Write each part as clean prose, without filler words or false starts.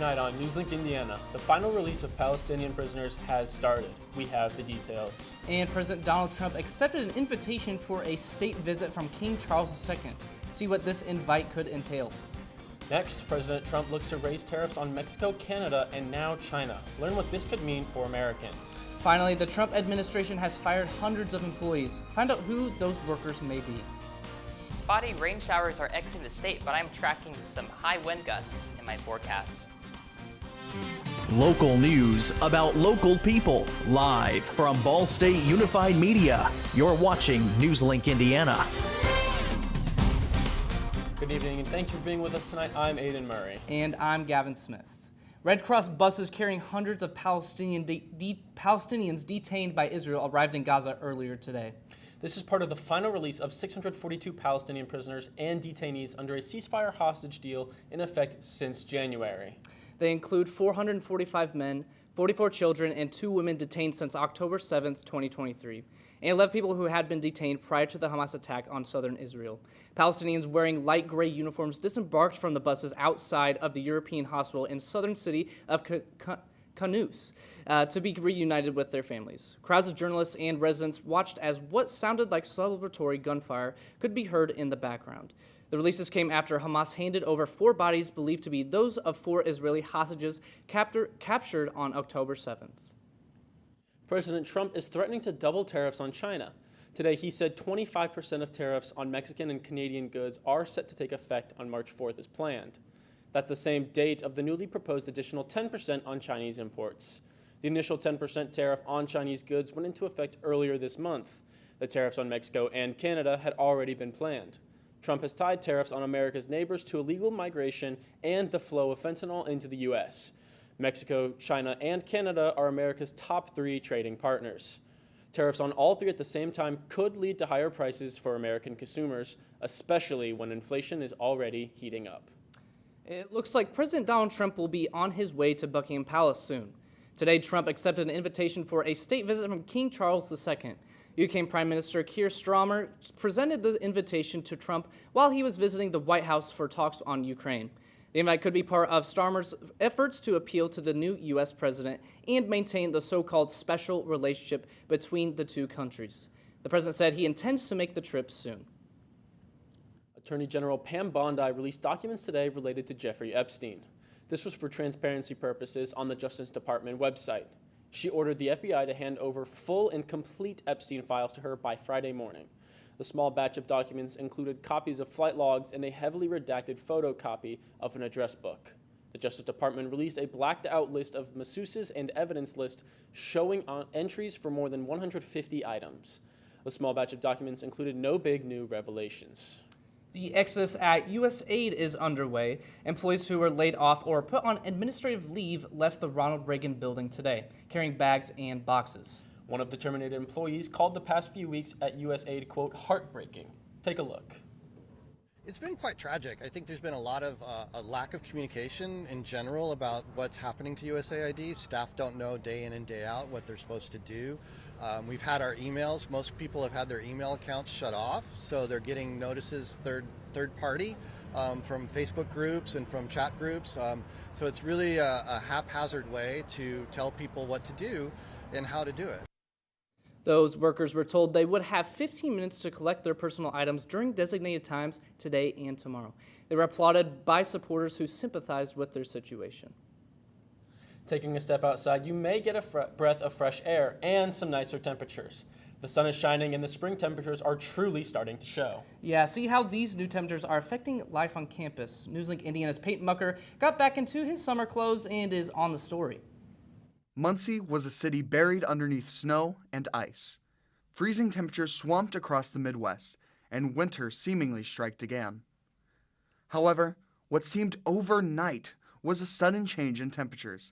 Tonight on NewsLink Indiana, the final release of Palestinian prisoners has started. We have the details. And President Donald Trump accepted an invitation for a state visit from King Charles II. See what this invite could entail. Next, President Trump looks to raise tariffs on Mexico, Canada, and now China. Learn what this could mean for Americans. Finally, the Trump administration has fired hundreds of employees. Find out who those workers may be. Spotty rain showers are exiting the state, but I'm tracking some high wind gusts in my forecast. Local news about local people, live from Ball State Unified Media. You're watching NewsLink Indiana. Good evening and thank you for being with us tonight. I'm Aiden Murray. And I'm Gavin Smith. Red Cross buses carrying hundreds of Palestinians detained by Israel arrived in Gaza earlier today. This is part of the final release of 642 Palestinian prisoners and detainees under a ceasefire hostage deal in effect since January. They include 445 men, 44 children, and 2 women detained since October 7th, 2023, and 11 people who had been detained prior to the Hamas attack on southern Israel. Palestinians wearing light gray uniforms disembarked from the buses outside of the European hospital in southern city of Khanous to be reunited with their families. Crowds of journalists and residents watched as what sounded like celebratory gunfire could be heard in the background. The releases came after Hamas handed over 4 bodies believed to be those of 4 Israeli hostages captured on October 7th. President Trump is threatening to double tariffs on China. Today, he said 25% of tariffs on Mexican and Canadian goods are set to take effect on March 4th as planned. That's the same date of the newly proposed additional 10% on Chinese imports. The initial 10% tariff on Chinese goods went into effect earlier this month. The tariffs on Mexico and Canada had already been planned. Trump has tied tariffs on America's neighbors to illegal migration and the flow of fentanyl into the U.S. Mexico, China, and Canada are America's top 3 trading partners. Tariffs on all 3 at the same time could lead to higher prices for American consumers, especially when inflation is already heating up. It looks like President Donald Trump will be on his way to Buckingham Palace soon. Today, Trump accepted an invitation for a state visit from King Charles II. UK Prime Minister Keir Starmer presented the invitation to Trump while he was visiting the White House for talks on Ukraine. The invite could be part of Starmer's efforts to appeal to the new U.S. president and maintain the so-called special relationship between the 2 countries. The president said he intends to make the trip soon. Attorney General Pam Bondi released documents today related to Jeffrey Epstein. This was for transparency purposes on the Justice Department website. She ordered the FBI to hand over full and complete Epstein files to her by Friday morning. The small batch of documents included copies of flight logs and a heavily redacted photocopy of an address book. The Justice Department released a blacked-out list of masseuses and evidence list showing entries for more than 150 items. The small batch of documents included no big new revelations. The exodus at USAID is underway. Employees who were laid off or put on administrative leave left the Ronald Reagan building today, carrying bags and boxes. One of the terminated employees called the past few weeks at USAID, quote, heartbreaking. Take a look. It's been quite tragic. I think there's been a lot of a lack of communication in general about what's happening to USAID. Staff don't know day in and day out what they're supposed to do. We've had our emails. Most people have had their email accounts shut off, so they're getting notices third party from Facebook groups and from chat groups. So it's really a haphazard way to tell people what to do and how to do it. Those workers were told they would have 15 minutes to collect their personal items during designated times today and tomorrow. They were applauded by supporters who sympathized with their situation. Taking a step outside, you may get a breath of fresh air and some nicer temperatures. The sun is shining and the spring temperatures are truly starting to show. Yeah, see how these new temperatures are affecting life on campus. NewsLink Indiana's Peyton Mucker got back into his summer clothes and is on the story. Muncie was a city buried underneath snow and ice. Freezing temperatures swamped across the Midwest, and winter seemingly striked again. However, what seemed overnight was a sudden change in temperatures.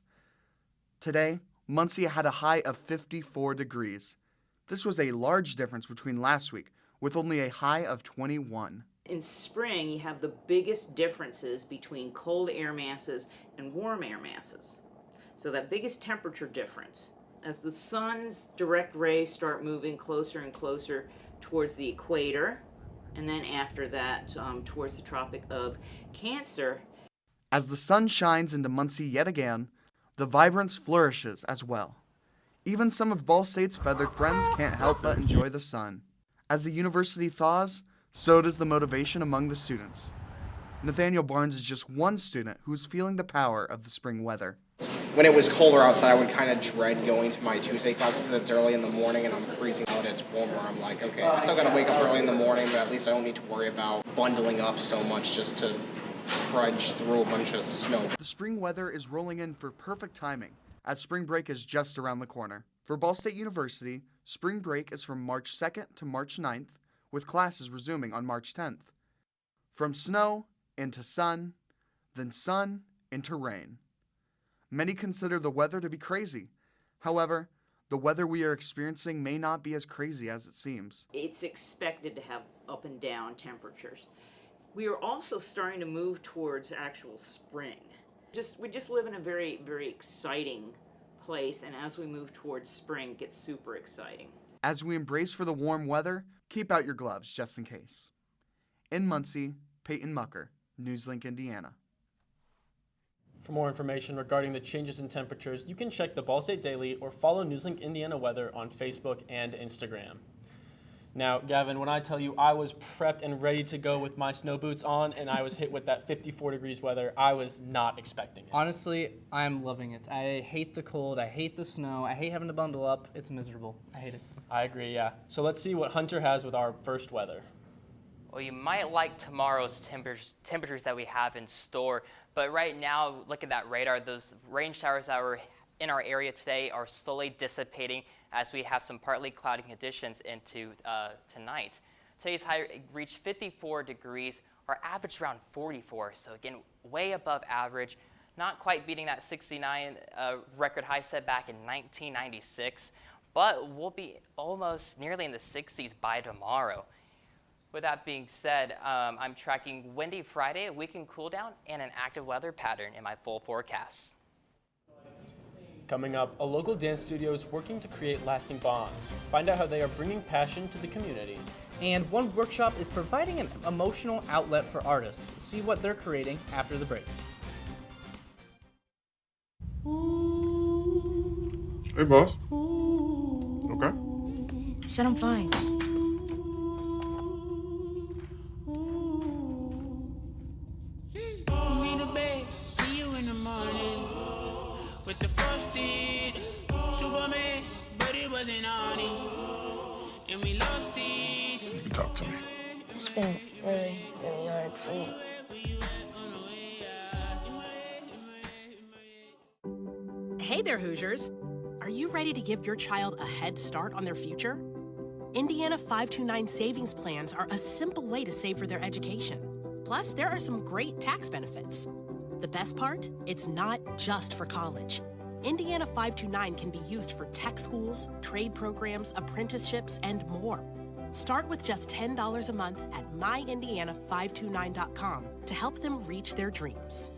Today, Muncie had a high of 54 degrees. This was a large difference between last week, with only a high of 21. In spring, you have the biggest differences between cold air masses and warm air masses. So that biggest temperature difference, as the sun's direct rays start moving closer and closer towards the equator, and then after that towards the Tropic of Cancer. As the sun shines into Muncie yet again, the vibrance flourishes as well. Even some of Ball State's feathered friends can't help but enjoy the sun. As the university thaws, so does the motivation among the students. Nathaniel Barnes is just one student who's feeling the power of the spring weather. When it was colder outside, I would kind of dread going to my Tuesday classes because it's early in the morning and I'm freezing out. It's warmer. I'm like, okay, I still got to wake up early in the morning, but at least I don't need to worry about bundling up so much just to trudge through a bunch of snow. The spring weather is rolling in for perfect timing, as spring break is just around the corner. For Ball State University, spring break is from March 2nd to March 9th, with classes resuming on March 10th. From snow into sun, then sun into rain. Many consider the weather to be crazy. However, the weather we are experiencing may not be as crazy as it seems. It's expected to have up and down temperatures. We are also starting to move towards actual spring. We just live in a very, very exciting place, and as we move towards spring, it gets super exciting. As we embrace for the warm weather, keep out your gloves just in case. In Muncie, Peyton Mucker, NewsLink, Indiana. For more information regarding the changes in temperatures, you can check the Ball State Daily or follow NewsLink Indiana Weather on Facebook and Instagram. Now, Gavin, when I tell you I was prepped and ready to go with my snow boots on and I was hit with that 54 degrees weather, I was not expecting it. Honestly, I'm loving it. I hate the cold, I hate the snow, I hate having to bundle up. It's miserable. I hate it. I agree, yeah. So let's see what Hunter has with our first weather. Well, you might like tomorrow's temperatures that we have in store, but right now, look at that radar. Those rain showers that were in our area today are slowly dissipating as we have some partly cloudy conditions into tonight. Today's high reached 54 degrees, our average around 44, so again, way above average, not quite beating that 69 record high set back in 1996, but we'll be almost nearly in the 60s by tomorrow. With that being said, I'm tracking windy Friday, a weekend cool down, and an active weather pattern in my full forecast. Coming up, a local dance studio is working to create lasting bonds. Find out how they are bringing passion to the community. And one workshop is providing an emotional outlet for artists. See what they're creating after the break. Hey, boss. Okay? I said I'm fine. You can talk to me. It's been really, really hard for me. Hey there, Hoosiers. Are you ready to give your child a head start on their future? Indiana 529 savings plans are a simple way to save for their education. Plus, there are some great tax benefits. The best part? It's not just for college. Indiana 529 can be used for tech schools, trade programs, apprenticeships, and more. Start with just $10 a month at myindiana529.com to help them reach their dreams.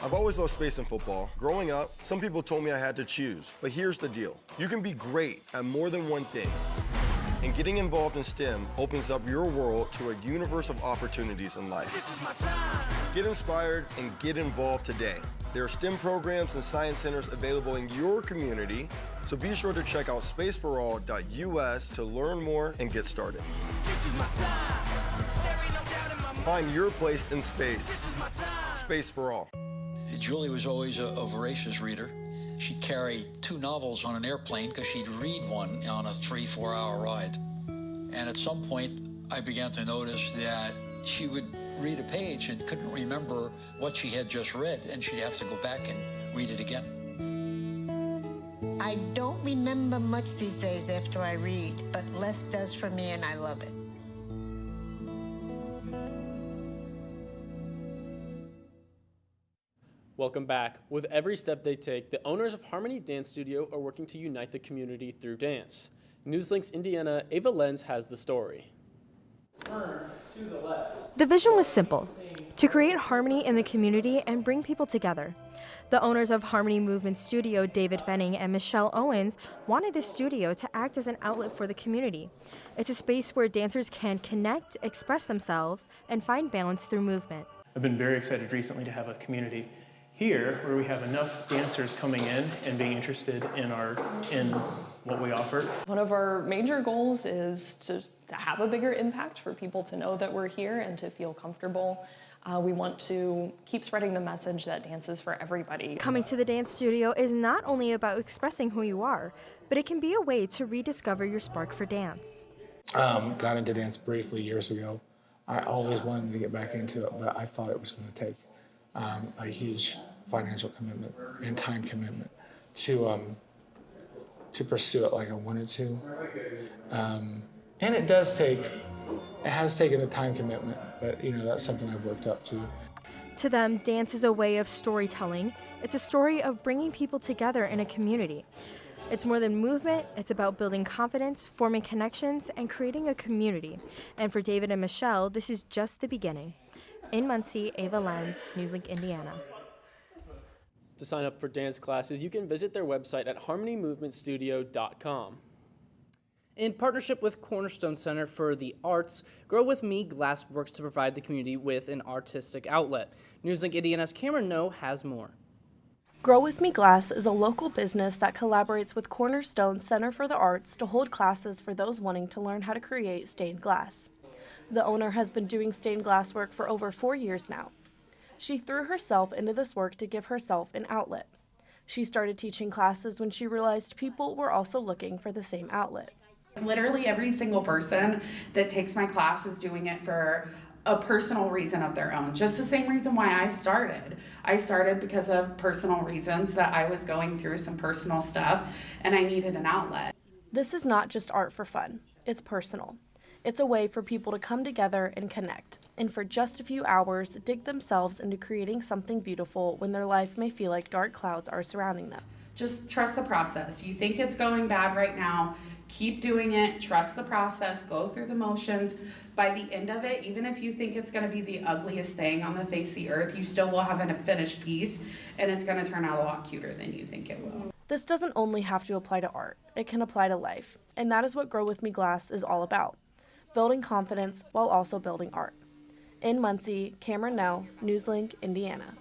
I've always loved space and football. Growing up, some people told me I had to choose. But here's the deal. You can be great at more than one thing. And getting involved in STEM opens up your world to a universe of opportunities in life. This is my time. Get inspired and get involved today. There are STEM programs and science centers available in your community, so be sure to check out spaceforall.us to learn more and get started. This is my time. There ain't no doubt in my mind. Find your place in space. This is my time. Space for All. Julie was always a voracious reader. She'd carry 2 novels on an airplane because she'd read one on a 3-4 hour ride. And at some point, I began to notice that she would read a page and couldn't remember what she had just read, and she'd have to go back and read it again. I don't remember much these days after I read, but less does for me, and I love it. Welcome back. With every step they take, the owners of Harmony Dance Studio are working to unite the community through dance. NewsLink's Indiana, Ava Lenz has the story. Turn to the left. The vision was simple, to create harmony in the community and bring people together. The owners of Harmony Movement Studio, David Fenning and Michelle Owens, wanted the studio to act as an outlet for the community. It's a space where dancers can connect, express themselves, and find balance through movement. I've been very excited recently to have a community here where we have enough dancers coming in and being interested in what we offer. One of our major goals is to have a bigger impact, for people to know that we're here and to feel comfortable. We want to keep spreading the message that dance is for everybody. Coming to the dance studio is not only about expressing who you are, but it can be a way to rediscover your spark for dance. Got into dance briefly years ago. I always wanted to get back into it, but I thought it was going to take a huge financial commitment and time commitment to pursue it like I wanted to. And it has taken the time commitment, but that's something I've worked up to. To them, dance is a way of storytelling. It's a story of bringing people together in a community. It's more than movement, it's about building confidence, forming connections, and creating a community. And for David and Michelle, this is just the beginning. In Muncie, Ava Lenz, NewsLink, Indiana. To sign up for dance classes, you can visit their website at harmonymovementstudio.com. In partnership with Cornerstone Center for the Arts, Grow With Me Glass works to provide the community with an artistic outlet. NewsLink Indiana's Cameron No has more. Grow With Me Glass is a local business that collaborates with Cornerstone Center for the Arts to hold classes for those wanting to learn how to create stained glass. The owner has been doing stained glass work for over 4 years now. She threw herself into this work to give herself an outlet. She started teaching classes when she realized people were also looking for the same outlet. Literally every single person that takes my class is doing it for a personal reason of their own. Just the same reason why I started. I started because of personal reasons, that I was going through some personal stuff and I needed an outlet. This is not just art for fun. It's personal. It's a way for people to come together and connect, and for just a few hours, dig themselves into creating something beautiful when their life may feel like dark clouds are surrounding them. Just trust the process. You think it's going bad right now, keep doing it, trust the process, go through the motions. By the end of it, even if you think it's going to be the ugliest thing on the face of the earth, you still will have a finished piece, and it's going to turn out a lot cuter than you think it will. This doesn't only have to apply to art, it can apply to life, and that is what Grow With Me Glass is all about. Building confidence while also building art. In Muncie, Cameron No, NewsLink, Indiana.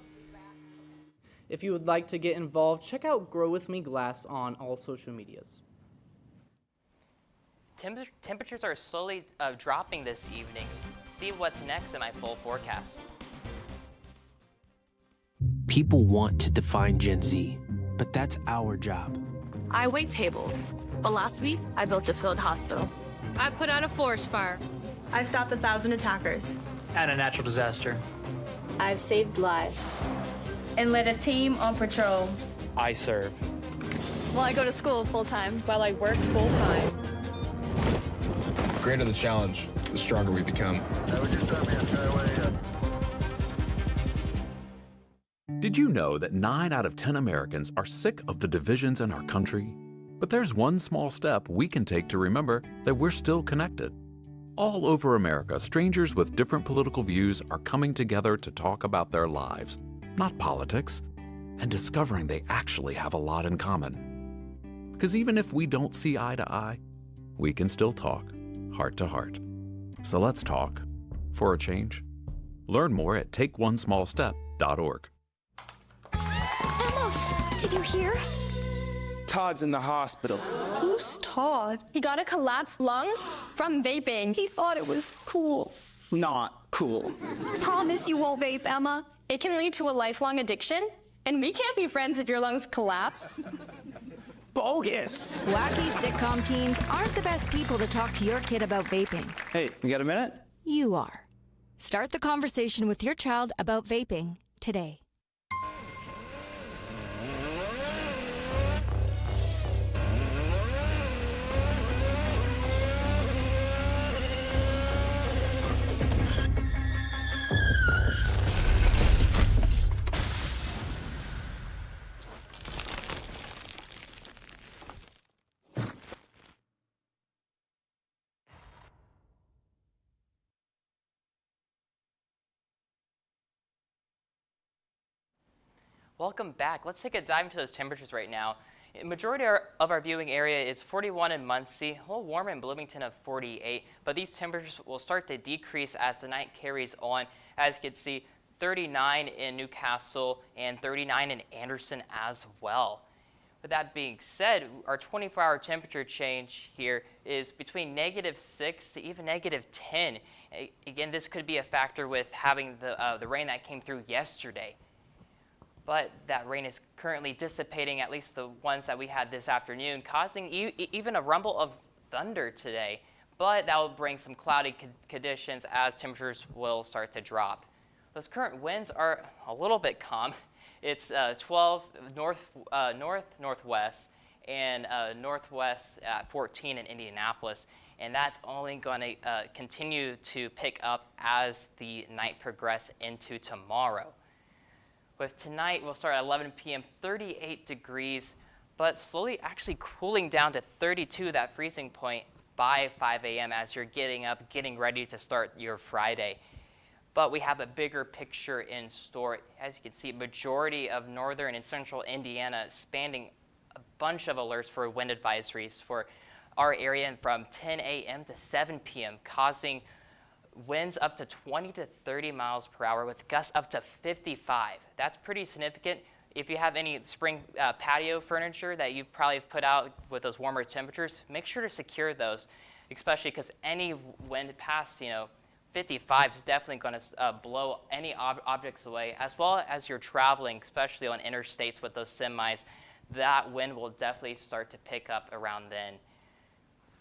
If you would like to get involved, check out Grow With Me Glass on all social medias. Temperatures are slowly dropping this evening. See what's next in my full forecast. People want to define Gen Z, but that's our job. I wait tables, but last week I built a field hospital. I put out a forest fire. I stopped 1,000 attackers. And a natural disaster. I've saved lives. And led a team on patrol. I serve. Well, I go to school full-time. While I work full-time. The greater the challenge, the stronger we become. Did you know that 9 out of 10 Americans are sick of the divisions in our country? But there's one small step we can take to remember that we're still connected. All over America, strangers with different political views are coming together to talk about their lives, not politics, and discovering they actually have a lot in common. Because even if we don't see eye to eye, we can still talk, heart to heart. So let's talk, for a change. Learn more at takeonesmallstep.org. Emma, did you hear? Todd's in the hospital. Who's Todd? He got a collapsed lung from vaping. He thought it was cool. Not cool. Promise you won't vape, Emma. It can lead to a lifelong addiction, and we can't be friends if your lungs collapse. Bogus. Wacky sitcom teens aren't the best people to talk to your kid about vaping. Hey, you got a minute? You are. Start the conversation with your child about vaping today. Welcome back. Let's take a dive into those temperatures right now. The majority of our viewing area is 41 in Muncie, a little warmer in Bloomington of 48, but these temperatures will start to decrease as the night carries on. As you can see, 39 in Newcastle and 39 in Anderson as well. With that being said, our 24-hour temperature change here is between -6 to even -10. Again, this could be a factor with having the rain that came through yesterday. But that rain is currently dissipating, at least the ones that we had this afternoon, causing even a rumble of thunder today. But that will bring some cloudy conditions as temperatures will start to drop. Those current winds are a little bit calm. It's 12 northwest and northwest at 14 in Indianapolis. And that's only going to continue to pick up as the night progresses into tomorrow. With tonight, we'll start at 11 p.m., 38 degrees, but slowly actually cooling down to 32, that freezing point, by 5 a.m. as you're getting up, getting ready to start your Friday. But we have a bigger picture in store. As you can see, majority of northern and central Indiana spanning a bunch of alerts for wind advisories for our area from 10 a.m. to 7 p.m., causing winds up to 20 to 30 miles per hour with gusts up to 55. That's pretty significant. If you have any spring patio furniture that you've probably put out with those warmer temperatures, make sure to secure those, especially because any wind past 55 is definitely going to blow any objects away, as well as you're traveling, especially on interstates with those semis. That wind will definitely start to pick up around then.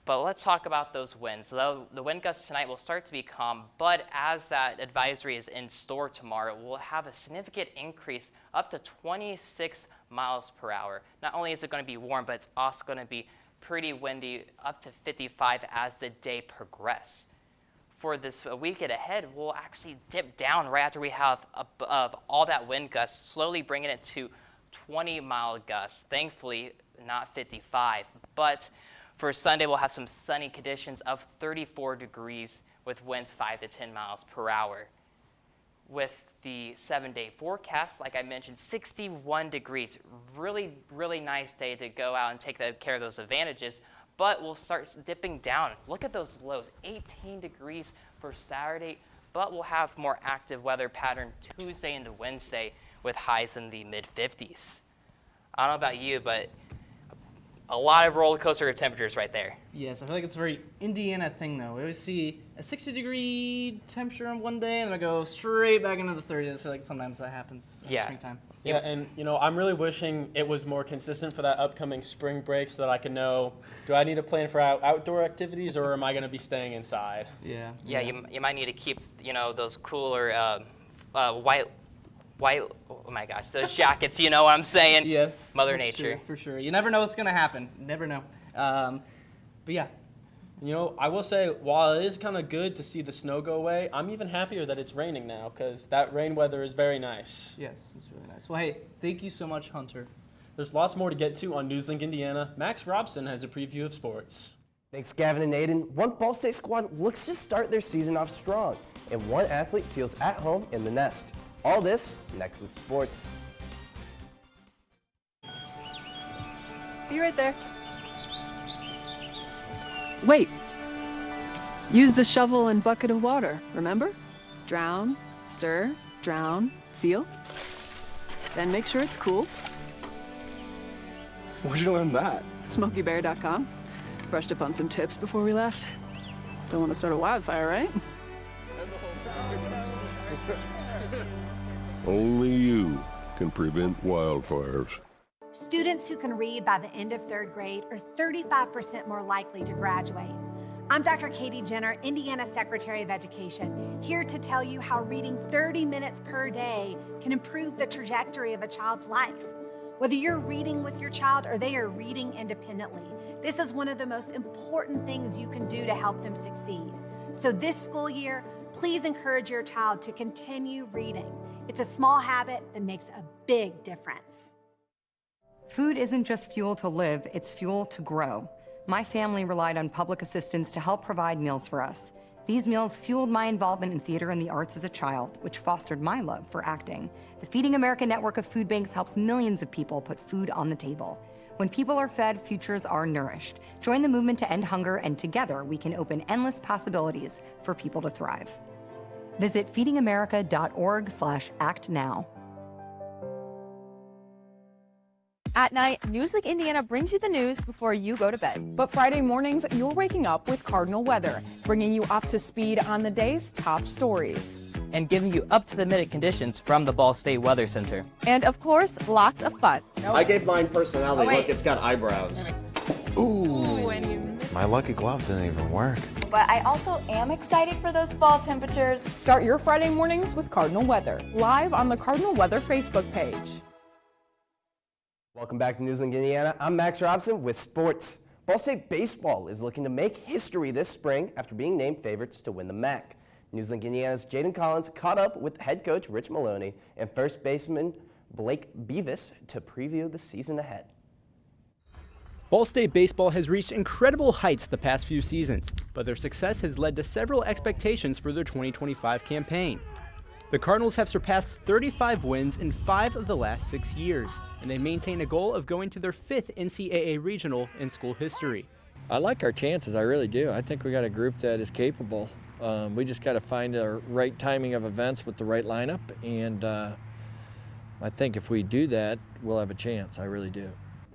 But let's talk about those winds. The wind gusts tonight will start to be calm, but as that advisory is in store tomorrow, we'll have a significant increase up to 26 miles per hour. Not only is it going to be warm, but it's also going to be pretty windy, up to 55 as the day progresses. For this weekend ahead, we'll actually dip down right after we have all that wind gusts, slowly bringing it to 20-mile gusts. Thankfully, not 55, but for Sunday, we'll have some sunny conditions of 34 degrees with winds 5 to 10 miles per hour. With the 7-day forecast, like I mentioned, 61 degrees. Really, really nice day to go out and take care of those advantages, but we'll start dipping down. Look at those lows, 18 degrees for Saturday, but we'll have more active weather pattern Tuesday into Wednesday with highs in the mid-50s. I don't know about you, but a lot of roller coaster temperatures right there. Yes, I feel like it's a very Indiana thing, though. We always see a 60-degree temperature on one day, and then I go straight back into the 30s. I feel like sometimes that happens in springtime. Yeah, and I'm really wishing it was more consistent for that upcoming spring break so that I can know, do I need to plan for outdoor activities or am I going to be staying inside? Yeah. Yeah, you might need to keep, those cooler white, oh my gosh, those jackets, you know what I'm saying? Yes. Mother Nature. For sure. You never know what's going to happen. Never know. But yeah. I will say, while it is kind of good to see the snow go away, I'm even happier that it's raining now because that rain weather is very nice. Yes, it's really nice. Well, hey, thank you so much, Hunter. There's lots more to get to on NewsLink Indiana. Max Robson has a preview of sports. Thanks, Gavin and Aiden. One Ball State squad looks to start their season off strong, and one athlete feels at home in the nest. All this next in sports. Be right there. Wait. Use the shovel and bucket of water, remember? Drown, stir, drown, feel. Then make sure it's cool. Where'd you learn that? SmokeyBear.com. Brushed up on some tips before we left. Don't want to start a wildfire, right? Only you can prevent wildfires. Students who can read by the end of 3rd grade are 35% more likely to graduate. I'm Dr. Katie Jenner, Indiana Secretary of Education, here to tell you how reading 30 minutes per day can improve the trajectory of a child's life. Whether you're reading with your child or they are reading independently, this is one of the most important things you can do to help them succeed. So this school year, please encourage your child to continue reading. It's a small habit that makes a big difference. Food isn't just fuel to live, it's fuel to grow. My family relied on public assistance to help provide meals for us. These meals fueled my involvement in theater and the arts as a child, which fostered my love for acting. The Feeding America network of food banks helps millions of people put food on the table. When people are fed, futures are nourished. Join the movement to end hunger, and together we can open endless possibilities for people to thrive. Visit feedingamerica.org/actnow. At night, NewsLink Indiana brings you the news before you go to bed. But Friday mornings, you're waking up with Cardinal Weather, bringing you up to speed on the day's top stories. And giving you up-to-the-minute conditions from the Ball State Weather Center. And of course, lots of fun. I gave mine personality. Look, it's got eyebrows. Ooh, my lucky glove didn't even work. But I also am excited for those fall temperatures. Start your Friday mornings with Cardinal Weather, live on the Cardinal Weather Facebook page. Welcome back to NewsLink Indiana. I'm Max Robson with sports. Ball State baseball is looking to make history this spring after being named favorites to win the MAC. NewsLink Indiana's Jaden Collins caught up with head coach Rich Maloney and first baseman Blake Beavis to preview the season ahead. Ball State baseball has reached incredible heights the past few seasons, but their success has led to several expectations for their 2025 campaign. The Cardinals have surpassed 35 wins in 5 of the last 6 years, and they maintain a goal of going to their 5th NCAA regional in school history. I like our chances, I really do. I think we got a group that is capable. We just got to find the right timing of events with the right lineup, and I think if we do that, we'll have a chance. I really do.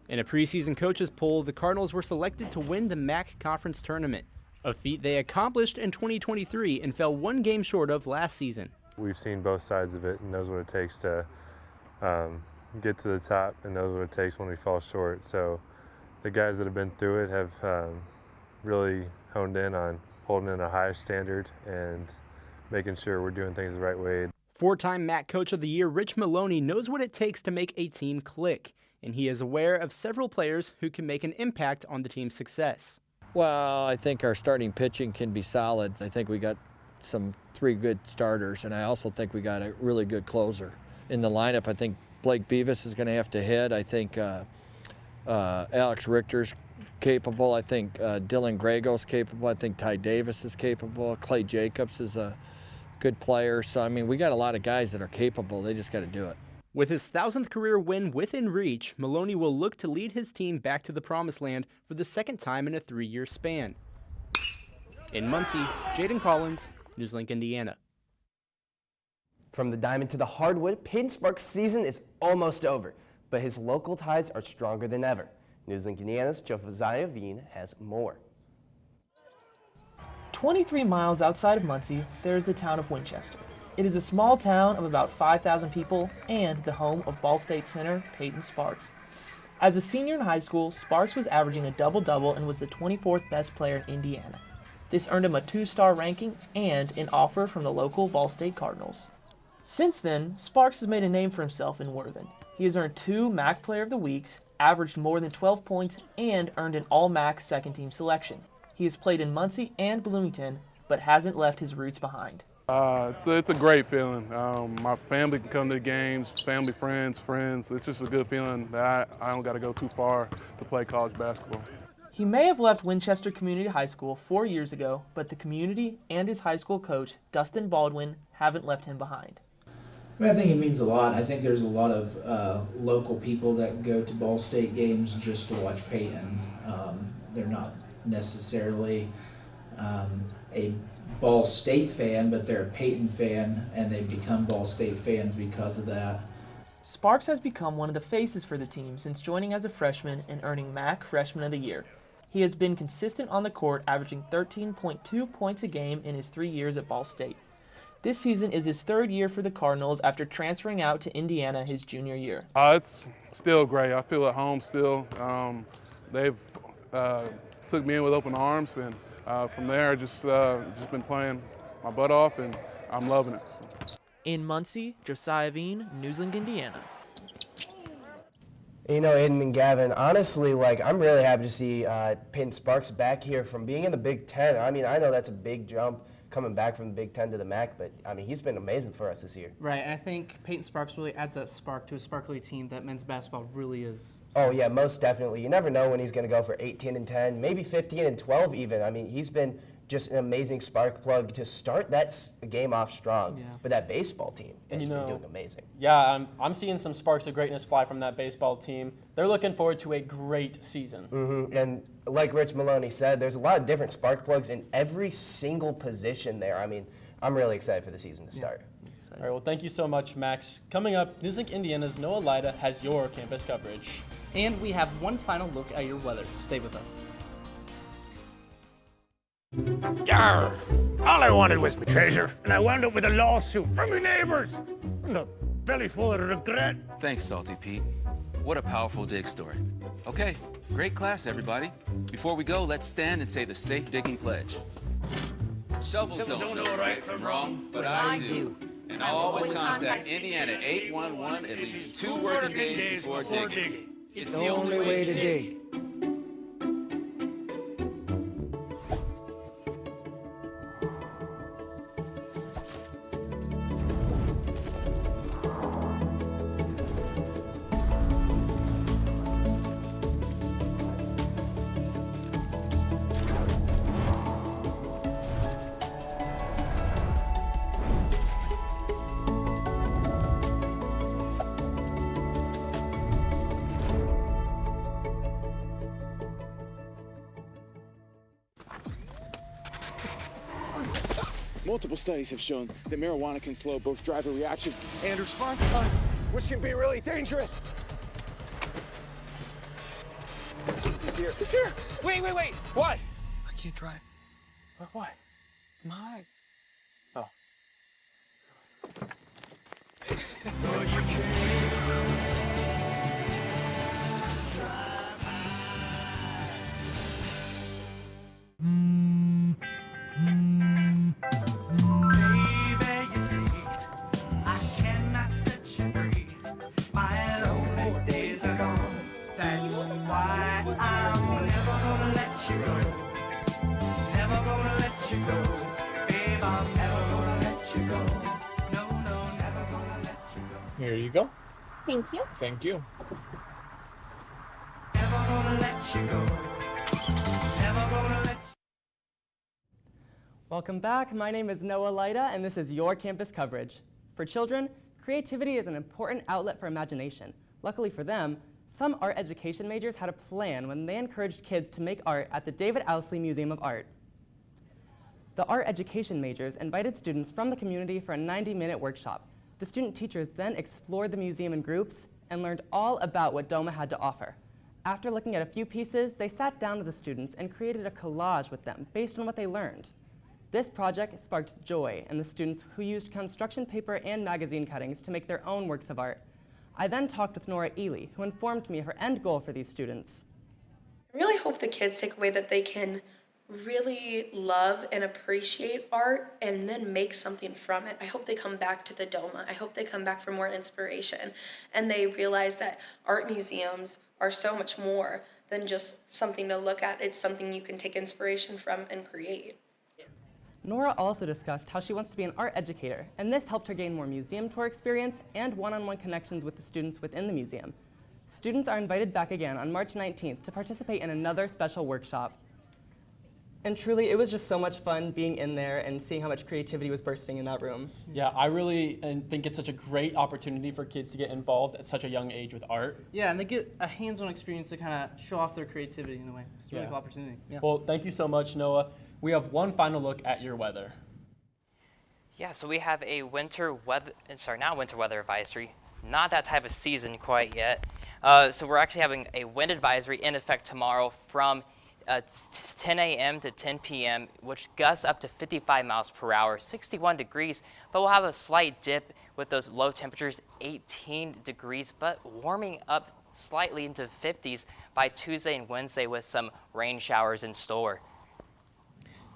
In a preseason coaches poll, the Cardinals were selected to win the MAC Conference Tournament, a feat they accomplished in 2023 and fell 1 game short of last season. We've seen both sides of it and knows what it takes to get to the top and knows what it takes when we fall short. So the guys that have been through it have really honed in on holding in a higher standard and making sure we're doing things the right way. 4-time MAC Coach of the Year Rich Maloney knows what it takes to make a team click, and he is aware of several players who can make an impact on the team's success. Well, I think our starting pitching can be solid. I think we got 3 good starters, and I also think we got a really good closer. In the lineup, I think Blake Beavis is going to have to hit. I think Alex Richter's capable. I think Dylan Grego's capable. I think Ty Davis is capable. Clay Jacobs is a good player. So, I mean, we got a lot of guys that are capable. They just got to do it. With his 1,000th career win within reach, Maloney will look to lead his team back to the promised land for the 2nd time in a 3-year span. In Muncie, Jaden Collins, NewsLink Indiana. From the diamond to the hardwood, Peyton Sparks' season is almost over, but his local ties are stronger than ever. NewsLink Indiana's Josiah Veen has more. 23 miles outside of Muncie, there is the town of Winchester. It is a small town of about 5,000 people and the home of Ball State center Peyton Sparks. As a senior in high school, Sparks was averaging a double-double and was the 24th best player in Indiana. This earned him a 2-star ranking and an offer from the local Ball State Cardinals. Since then, Sparks has made a name for himself in Worthen. He has earned 2 MAC Player of the Weeks, averaged more than 12 points, and earned an All-MAC second-team selection. He has played in Muncie and Bloomington, but hasn't left his roots behind. It's a great feeling. My family can come to the games, family, friends. It's just a good feeling that I don't got to go too far to play college basketball. He may have left Winchester Community High School 4 years ago, but the community and his high school coach, Dustin Baldwin, haven't left him behind. I think it means a lot. I think there's a lot of local people that go to Ball State games just to watch Peyton. They're not necessarily a Ball State fan, but they're a Peyton fan, and they've become Ball State fans because of that. Sparks has become one of the faces for the team since joining as a freshman and earning MAC Freshman of the Year. He has been consistent on the court, averaging 13.2 points a game in his 3 years at Ball State. This season is his 3rd year for the Cardinals after transferring out to Indiana his junior year. It's still great. I feel at home still. They've took me in with open arms, and from there, just been playing my butt off, and I'm loving it. In Muncie, Josiah Veen, NewsLink, Indiana. You know, Aiden and Gavin, honestly, I'm really happy to see Peyton Sparks back here from being in the Big Ten. I mean, I know that's a big jump coming back from the Big Ten to the MAC, but I mean, he's been amazing for us this year. Right, and I think Peyton Sparks really adds that spark to a sparkly team that men's basketball really is. Oh yeah, most definitely. You never know when he's going to go for 18 and 10, maybe 15 and 12 even. I mean, he's been just an amazing spark plug to start that game off strong. Yeah. But that baseball team And has been doing amazing. Yeah, I'm seeing some sparks of greatness fly from that baseball team. They're looking forward to a great season. And like Rich Maloney said, there's a lot of different spark plugs in every single position there. I mean, I'm really excited for the season to start. All right, well, thank you so much, Max. Coming up, NewsLink Indiana's Noah Lida has your campus coverage. And we have one final look at your weather. Stay with us. Yarr! All I wanted was my treasure, and I wound up with a lawsuit from my neighbors. And a belly full of regret. Thanks, Salty Pete. What a powerful dig story. Okay, great class, everybody. Before we go, let's stand and say the safe digging pledge. Shovels don't know right from wrong, but I do. And I'll always contact Indiana 811 at least 2 working days before digging. It's the only way to dig. Multiple studies have shown that marijuana can slow both driver reaction and response time, which can be really dangerous. He's here. He's here. Wait. What? I can't drive. Why? My. Oh. Here you go. Thank you. Thank you. Welcome back. My name is Noah Lida, and this is your campus coverage. For children, creativity is an important outlet for imagination. Luckily for them, some art education majors had a plan when they encouraged kids to make art at the David Owsley Museum of Art. The art education majors invited students from the community for a 90-minute workshop. The student teachers then explored the museum in groups and learned all about what DOMA had to offer. After looking at a few pieces, they sat down with the students and created a collage with them based on what they learned. This project sparked joy in the students who used construction paper and magazine cuttings to make their own works of art. I then talked with Nora Ely, who informed me of her end goal for these students. I really hope the kids take away that they can really love and appreciate art and then make something from it. I hope they come back to the DOMA. I hope they come back for more inspiration and they realize that art museums are so much more than just something to look at. It's something you can take inspiration from and create. Nora also discussed how she wants to be an art educator, and this helped her gain more museum tour experience and one-on-one connections with the students within the museum. Students are invited back again on March 19th to participate in another special workshop. And truly, it was just so much fun being in there and seeing how much creativity was bursting in that room. Yeah, I really think it's such a great opportunity for kids to get involved at such a young age with art. Yeah, and they get a hands-on experience to kind of show off their creativity in a way. It's a really cool opportunity. Yeah. Well, thank you so much, Noah. We have one final look at your weather. Yeah, so we have a not winter weather advisory. Not that type of season quite yet. So we're actually having a wind advisory in effect tomorrow from 10 a.m. to 10 p.m., which gusts up to 55 miles per hour, 61 degrees, but we'll have a slight dip with those low temperatures, 18 degrees, but warming up slightly into 50s by Tuesday and Wednesday with some rain showers in store.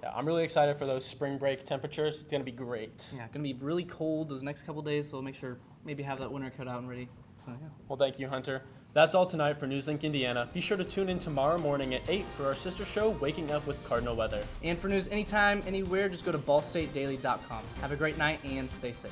Yeah, I'm really excited for those spring break temperatures. It's going to be great. Yeah, going to be really cold those next couple days, so we'll make sure maybe have that winter cut out and ready. So, yeah. Well, thank you, Hunter. That's all tonight for NewsLink Indiana. Be sure to tune in tomorrow morning at 8 for our sister show, Waking Up with Cardinal Weather. And for news anytime, anywhere, just go to ballstatedaily.com. Have a great night and stay safe.